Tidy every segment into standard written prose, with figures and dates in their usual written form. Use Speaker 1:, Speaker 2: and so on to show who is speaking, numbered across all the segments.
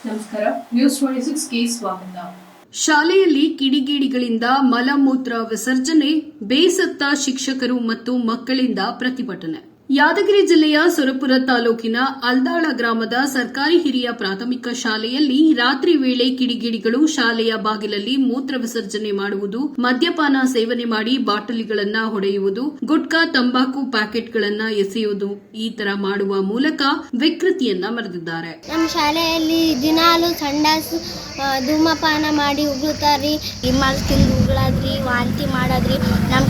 Speaker 1: ನಮಸ್ಕಾರ, ನ್ಯೂಸ್ 26ಗೆ ಸ್ವಾಗತ.
Speaker 2: ಶಾಲೆಯಲ್ಲಿ ಕಿಡಿಗೇಡಿಗಳಿಂದ ಮಲಮೂತ್ರ ವಿಸರ್ಜನೆ, ಬೇಸತ್ತ ಶಿಕ್ಷಕರು ಮತ್ತು ಮಕ್ಕಳಿಂದ ಪ್ರತಿಭಟನೆ. ಯಾದಗಿರಿ ಜಿಲ್ಲೆಯ ಸುರಪುರ ತಾಲೂಕಿನ ಅಲ್ದಾಳ ಗ್ರಾಮದ ಸರ್ಕಾರಿ ಹಿರಿಯ ಪ್ರಾಥಮಿಕ ಶಾಲೆಯಲ್ಲಿ ರಾತ್ರಿ ವೇಳೆ ಕಿಡಿಗೇಡಿಗಳು ಶಾಲೆಯ ಬಾಗಿಲಲ್ಲಿ ಮೂತ್ರ ವಿಸರ್ಜನೆ ಮಾಡುವುದು, ಮದ್ಯಪಾನ ಸೇವನೆ ಮಾಡಿ ಬಾಟಲಿಗಳನ್ನು ಹೊಡೆಯುವುದು, ಗುಟ್ಕಾ ತಂಬಾಕು ಪ್ಯಾಕೆಟ್ಗಳನ್ನು ಎಸೆಯುವುದು ಈ ತರ ಮಾಡುವ ಮೂಲಕ ವಿಕೃತಿಯನ್ನ ಮೆರೆದಿದ್ದಾರೆ.
Speaker 3: ನಮ್ಮ ಶಾಲೆಯಲ್ಲಿ ದಿನಾಲು ಸಂಡಾಸು ಧೂಮಪಾನ ಮಾಡಿ ಉಗುಳ್ತಾರ್ರಿ, ಇಮ್ಮಲ್ ತಿಂದು ಉಗುಳಾದ್ರಿ, ವಾಂತಿ ಮಾಡಾದ್ರಿ. ನಮ್ಮ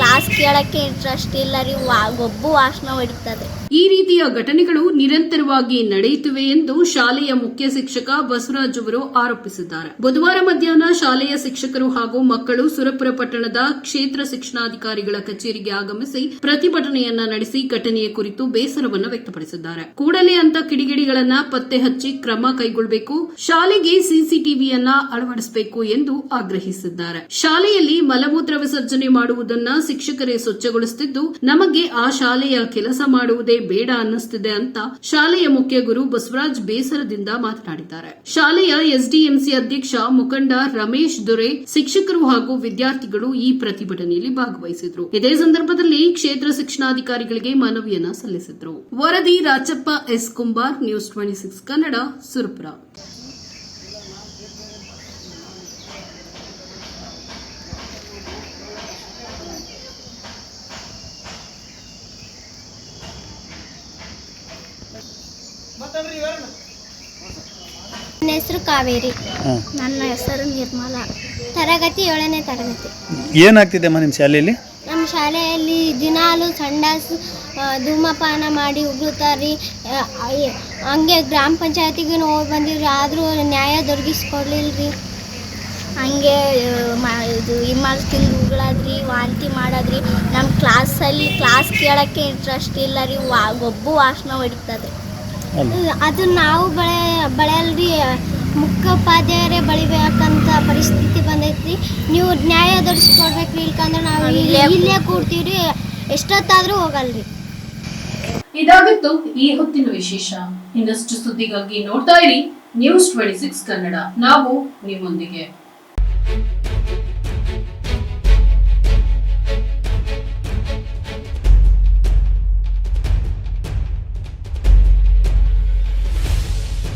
Speaker 3: ಕ್ಲಾಸ್ ಕೇಳಕ್ಕೆ ಇಂಟ್ರೆಸ್ಟ್ ಇಲ್ಲ ರೀ, ಒಬ್ಬು ವಾಸನ ಹೊಡಿತದೆ.
Speaker 2: ಈ ರೀತಿಯ ಘಟನೆಗಳು ನಿರಂತರವಾಗಿ ನಡೆಯುತ್ತಿವೆ ಎಂದು ಶಾಲೆಯ ಮುಖ್ಯ ಶಿಕ್ಷಕ ಬಸವರಾಜ್ ಅವರು ಆರೋಪಿಸಿದ್ದಾರೆ. ಬುಧವಾರ ಮಧ್ಯಾಹ್ನ ಶಾಲೆಯ ಶಿಕ್ಷಕರು ಹಾಗೂ ಮಕ್ಕಳು ಸುರಪುರ ಪಟ್ಟಣದ ಕ್ಷೇತ್ರ ಶಿಕ್ಷಣಾಧಿಕಾರಿಗಳ ಕಚೇರಿಗೆ ಆಗಮಿಸಿ ಪ್ರತಿಭಟನೆಯನ್ನ ನಡೆಸಿ ಘಟನೆಯ ಕುರಿತು ಬೇಸರವನ್ನು ವ್ಯಕ್ತಪಡಿಸಿದ್ದಾರೆ. ಕೂಡಲೇ ಅಂತ ಕಿಡಿಗೇಡಿಗಳನ್ನ ಪತ್ತೆ ಹಚ್ಚಿ ಕ್ರಮ ಕೈಗೊಳ್ಳಬೇಕು, ಶಾಲೆಗೆ ಸಿಸಿಟಿವಿಯನ್ನ ಅಳವಡಿಸಬೇಕು ಎಂದು ಆಗ್ರಹಿಸಿದ್ದಾರೆ. ಶಾಲೆಯಲ್ಲಿ ಮಲಮೂತ್ರ ವಿಸರ್ಜನೆ ಮಾಡುವುದನ್ನ ಶಿಕ್ಷಕರೇ ಸ್ವಚ್ಛಗೊಳಿಸುತ್ತಿದ್ದು, ನಮಗೆ ಆ ಶಾಲೆಯ ಕೆಲಸ ಮಾಡುವುದೇ ಬೇಡ ಅನ್ನಿಸುತ್ತಿದೆ ಅಂತ ಶಾಲೆಯ ಮುಖ್ಯ ಗುರು ಬಸವರಾಜ್ ಬೇಸರದಿಂದ ಮಾತನಾಡಿದ್ದಾರೆ. ಶಾಲೆಯ ಎಸ್ಡಿಎಂಸಿ ಅಧ್ಯಕ್ಷ ಮುಖಂಡ ರಮೇಶ್ ದೊರೆ, ಶಿಕ್ಷಕರು ಹಾಗೂ ವಿದ್ಯಾರ್ಥಿಗಳು ಈ ಪ್ರತಿಭಟನೆಯಲ್ಲಿ ಭಾಗವಹಿಸಿದ್ರು. ಇದೇ ಸಂದರ್ಭದಲ್ಲಿ ಕ್ಷೇತ್ರ ಶಿಕ್ಷಣಾಧಿಕಾರಿಗಳಿಗೆ ಮನವಿಯನ್ನ ಸಲ್ಲಿಸಿದ್ರು. ವರದಿ ರಾಚಪ್ಪ ಎಸ್ ಕುಂಬಾರ್, ನ್ಯೂಸ್ 26 ಕನ್ನಡ, ಸುರಪುರ.
Speaker 3: ನನ್ನ ಹೆಸರು ಕಾವೇರಿ. ನನ್ನ ಹೆಸರು ನಿರ್ಮಲಾ. ತರಗತಿ 7ನೇ ತರಗತಿ.
Speaker 4: ಏನಾಗ್ತಿದೆಮ್ಮ ನಿಮ್ಮ ಶಾಲೆಯಲ್ಲಿ?
Speaker 3: ನಮ್ಮ ಶಾಲೆಯಲ್ಲಿ ದಿನಾಲು ಸಂಡಾಸು ಧೂಮಪಾನ ಮಾಡಿ ಉಗುಳ್ತಾರ್ರಿ. ಹಂಗೆ ಗ್ರಾಮ ಪಂಚಾಯತಿಗೂ ಹೋಗಿ ಬಂದಿವ್ರಿ, ಆದರೂ ನ್ಯಾಯ ದೊರಕಿಸ್ಕೊಡ್ಲಿಲ್ರಿ. ಹಂಗೆ ಇದು ಇಮ್ಮಲ್ ತಿಂದು ಉಗುಳಾದ್ರಿ, ವಾಂತಿ ಮಾಡಾದ್ರಿ. ನಮ್ಮ ಕ್ಲಾಸ್ ಕೇಳೋಕ್ಕೆ ಇಂಟ್ರೆಸ್ಟ್ ಇಲ್ಲ ರೀ, ಒಬ್ಬು ವಾಸನ ಹೊಡಿತದೆ. ಅದು ನಾವು ಬೆಳೆಯಲ್ರಿ, ಮುಖ್ಯೋಪಾಧ್ಯಾಯರೇ ಬೆಳಿಬೇಕಂತ ಪರಿಸ್ಥಿತಿ ಬಂದೈತಿ. ನೀವು ನ್ಯಾಯ ದೊರಕಿಸ್ಕೊಡ್ಬೇಕ್ರಿ, ಇಲ್ಕಂದ್ರೆ ನಾವು ಇಲ್ಲೇ ಕೂಡ್ತೀವ್ರಿ, ಎಷ್ಟೊತ್ತಾದ್ರೂ ಹೋಗಲ್ರಿ.
Speaker 1: ಇದಾಗಿತ್ತು ಈ ಹೊತ್ತಿನ ವಿಶೇಷ. ಇನ್ನಷ್ಟು ಸುದ್ದಿಗಾಗಿ ನೋಡ್ತಾ ಇರಿ ನ್ಯೂಸ್ 26 ಕನ್ನಡ. ನಾವು ನಿಮ್ಮೊಂದಿಗೆ.